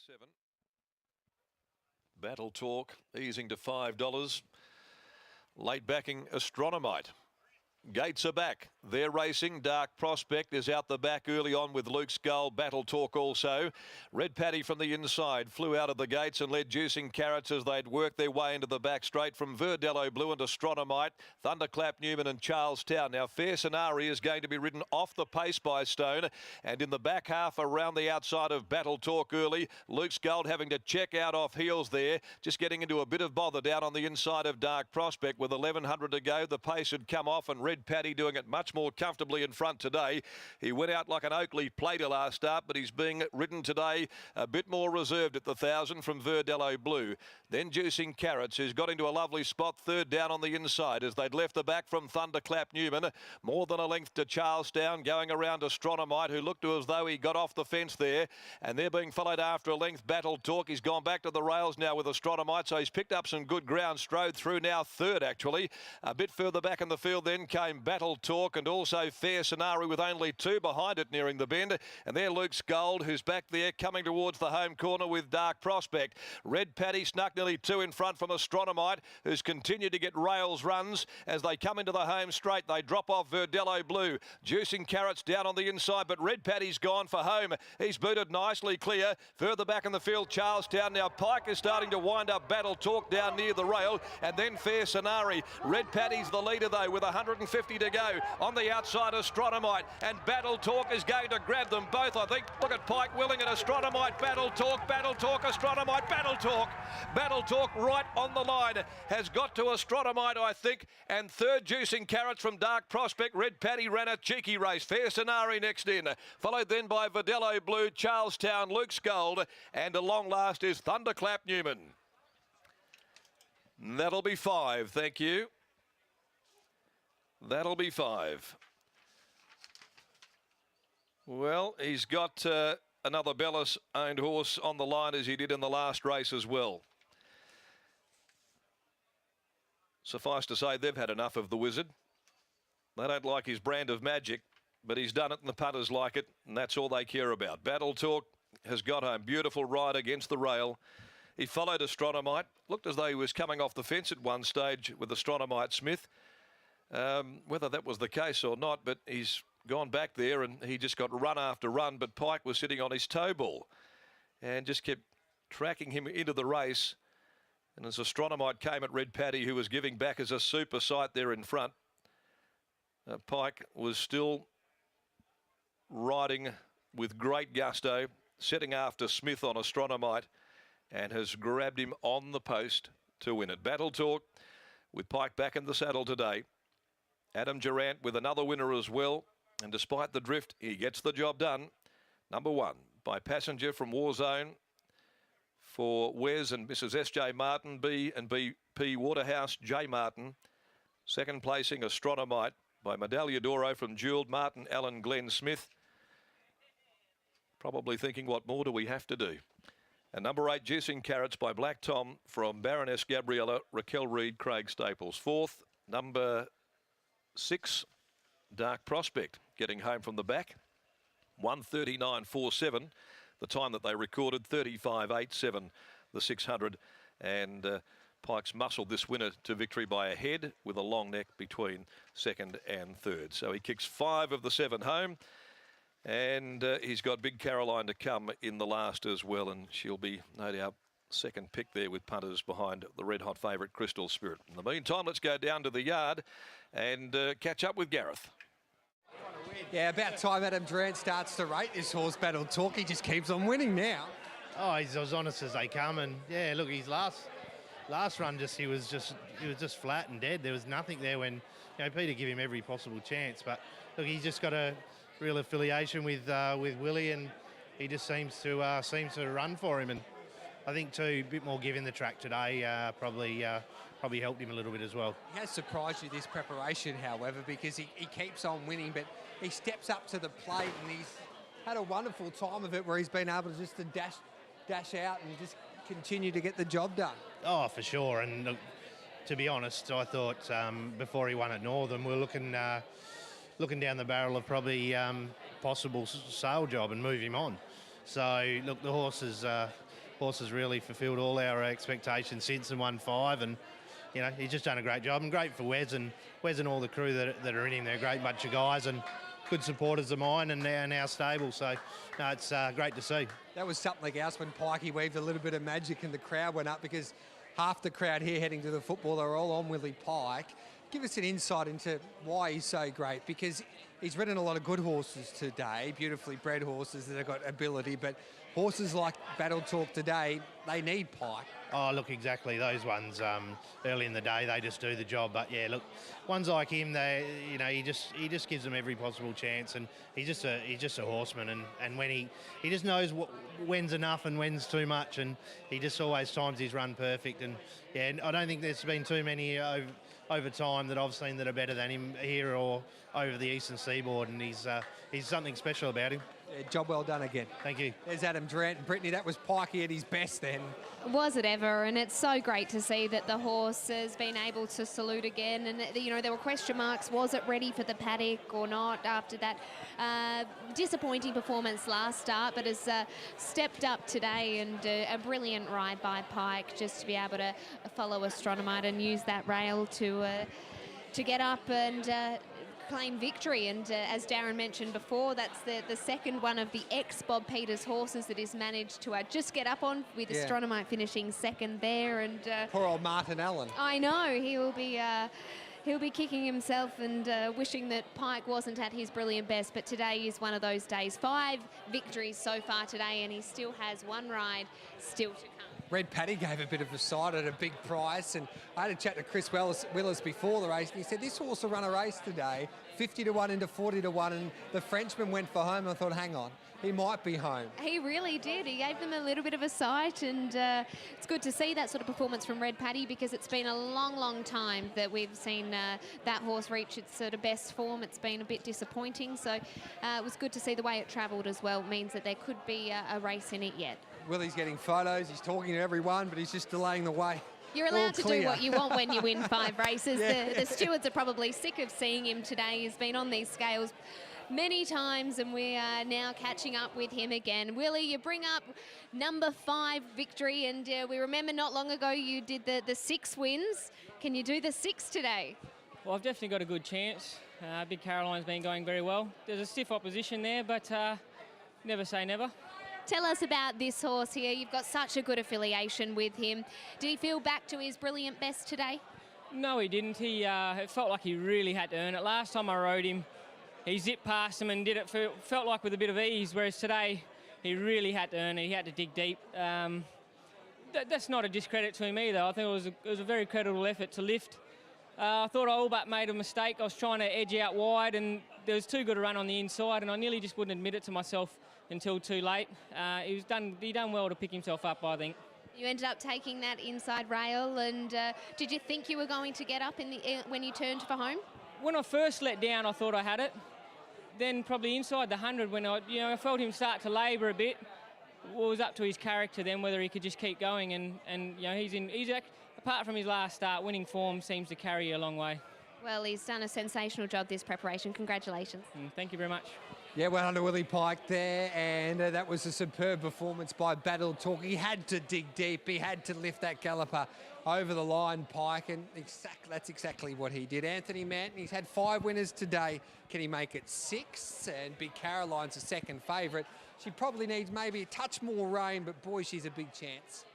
7. Battle Talk easing to $5. Late backing Astronomite. Gates are back. They're racing. Dark Prospect is out the back early on with Luke's Gold. Battle Talk also. Red Paddy from the inside flew out of the gates and led Juicing Carrots as they'd worked their way into the back straight from Verdello Blue and Astronomite, Thunderclap Newman and Charlestown. Now Fair Scenario is going to be ridden off the pace by Stone, and in the back half around the outside of Battle Talk early, Luke's Gold having to check out off heels there, just getting into a bit of bother down on the inside of Dark Prospect with 1100 to go. The pace had come off and Red Paddy doing it much more comfortably in front today. He went out like an Oakley plater last start, but he's being ridden today a bit more reserved at the 1,000 from Verdello Blue. Then Juicing Carrots, who's got into a lovely spot, third down on the inside as they'd left the back from Thunderclap Newman. More than a length to Charlestown, going around Astronomite, who looked as though he got off the fence there. And they're being followed after a length. Battle Talk, he's gone back to the rails now with Astronomite, so he's picked up some good ground. Strode through now third, actually. A bit further back in the field then came Battle Talk and also Fair Scenario with only two behind it nearing the bend. And there Luke's Gold, who's back there coming towards the home corner with Dark Prospect. Red Paddy snuck nearly two in front from Astronomite, who's continued to get rails runs as they come into the home straight. They drop off Verdello Blue. Juicing Carrots down on the inside, but Red Paddy's gone for home. He's booted nicely clear. Further back in the field, Charlestown. Now Pike is starting to wind up Battle Talk down near the rail, and then Fair Scenario. Red Paddy's the leader though with 150 to go. On the outside, Astronomite, and Battle Talk is going to grab them both, I think. Look at Pike willing and Astronomite, Battle Talk, Astronomite, Battle Talk. Battle Talk right on the line has got to Astronomite, I think, and third Juicing Carrots from Dark Prospect. Red Paddy ran a cheeky race. Fair Scenario next in, followed then by Verdello Blue, Charlestown, Luke's Gold, and a long last is Thunderclap Newman. That'll be 5, thank you. That'll be 5. Well, he's got another Bellis-owned horse on the line as he did in the last race as well. Suffice to say, they've had enough of the Wizard. They don't like his brand of magic, but he's done it and the punters like it, and that's all they care about. Battle Talk has got home. Beautiful ride against the rail. He followed Astronomite. Looked as though he was coming off the fence at one stage with Astronomite Smith. Whether that was the case or not, but he's gone back there and he just got run after run, but Pike was sitting on his toe ball and just kept tracking him into the race. And as Astronomite came at Red Paddy, who was giving back as a super sight there in front, Pike was still riding with great gusto, setting after Smith on Astronomite, and has grabbed him on the post to win it. Battle Talk with Pike back in the saddle today. Adam Durant with another winner as well, and despite the drift, he gets the job done. Number 1 by Passenger from Warzone for Wes and Mrs. S.J. Martin, B and B.P. Waterhouse, J. Martin. Second placing, Astronomite by Medaglia d'Oro from Jewel, Martin, Allen, Glenn Smith. Probably thinking, what more do we have to do? And number 8, Juicing Carrots by Black Tom from Baroness Gabriella, Raquel Reed, Craig Staples. Fourth, number 6, Dark Prospect, getting home from the back. 1:39.47, the time that they recorded, 35.87, the 600. And Pike's muscled this winner to victory by a head with a long neck between second and third. So he kicks 5 of the 7 home. And he's got Big Caroline to come in the last as well, and she'll be no doubt second pick there with punters behind the red-hot favourite Crystal Spirit. In the meantime, let's go down to the yard and catch up with Gareth. Yeah, about time Adam Durant starts to rate this horse, Battle Talk. He just keeps on winning now. Oh, he's as honest as they come, and yeah, look, his last run he was just flat and dead. There was nothing there when Peter gave him every possible chance, but look, he's just got a real affiliation with Willie, and he just seems to run for him. And I think too, a bit more give in the track today probably helped him a little bit as well. He has surprised you this preparation, however, because he keeps on winning, but he steps up to the plate and he's had a wonderful time of it where he's been able to just to dash out and just continue to get the job done. Oh, for sure. And look, to be honest, I thought before he won at Northern, we're looking down the barrel of probably possible sale job and move him on. So look, the horse has really fulfilled all our expectations since and won 5, and you know, he's just done a great job, and great for Wes and all the crew that are in him. They're a great bunch of guys and good supporters of mine and our stable. So no, it's great to see. That was something else when Pikey weaved a little bit of magic and the crowd went up, because half the crowd here heading to the football, they were all on Willie Pike. Give us an insight into why he's so great, because he's ridden a lot of good horses today, beautifully bred horses that have got ability, but horses like Battle Talk today, they need Pike. Oh, look, exactly. Those ones early in the day, they just do the job. But yeah, look, ones like him, he just gives them every possible chance, and he's just a horseman, and when he just knows when's enough and when's too much, and he just always times his run perfect. And yeah, I don't think there's been too many over time that I've seen that are better than him here or over the eastern seaboard, and he's something special about him. Yeah, job well done again. Thank you. There's Adam Durant and Brittany. That was Pikey at his best then. Was it ever? And it's so great to see that the horse has been able to salute again. And, you know, there were question marks. Was it ready for the paddock or not after that disappointing performance last start, but has stepped up today, and a brilliant ride by Pike just to be able to follow Astronomite and use that rail to get up and claim victory. And as Darren mentioned before, that's the second one of the ex-Bob Peters horses that he's managed to just get up on, with Astronomite finishing second there. And poor old Martin Allen. I know, he'll be kicking himself and wishing that Pike wasn't at his brilliant best, but today is one of those days. 5 victories so far today, and he still has one ride still to come. Red Paddy gave a bit of a side at a big price, and I had a chat to Chris Willis before the race, and he said this horse will run a race today, 50 to 1 into 40 to 1, and the Frenchman went for home. I thought, hang on, he might be home. He really did. He gave them a little bit of a sight, and it's good to see that sort of performance from Red Paddy, because it's been a long, long time that we've seen that horse reach its sort of best form. It's been a bit disappointing, so it was good to see the way it travelled as well. It means that there could be a race in it yet. Willie's getting photos, he's talking to everyone, but he's just delaying the way. You're allowed to do what you want when you win 5 races. Yeah. The stewards are probably sick of seeing him today. He's been on these scales many times, and we are now catching up with him again. Willie, you bring up number 5 victory, and we remember not long ago you did the 6 wins. Can you do the 6 today? Well, I've definitely got a good chance. Big Caroline's been going very well. There's a stiff opposition there, but never say never. Tell us about this horse here. You've got such a good affiliation with him. Did he feel back to his brilliant best today? No, he didn't. It felt like he really had to earn it. Last time I rode him, he zipped past him and did it, felt like with a bit of ease, whereas today he really had to earn it. He had to dig deep. That's not a discredit to him either. I think it was a very credible effort to lift. I thought I all but made a mistake. I was trying to edge out wide, and there was too good a run on the inside, and I nearly just wouldn't admit it to myself until too late. He done well to pick himself up, I think. You ended up taking that inside rail, and did you think you were going to get up when you turned for home? When I first let down, I thought I had it. Then probably inside the 100, when I felt him start to labour a bit, it was up to his character then whether he could just keep going. And he's apart from his last start, winning form seems to carry you a long way. Well, he's done a sensational job this preparation. Congratulations. Thank you very much. Yeah, well under Willie Pike there, and that was a superb performance by Battle Talk. He had to dig deep. He had to lift that galloper over the line, Pike, and that's exactly what he did. Anthony Manton, he's had 5 winners today. Can he make it 6? And Big Caroline's a second favourite. She probably needs maybe a touch more rain, but boy, she's a big chance.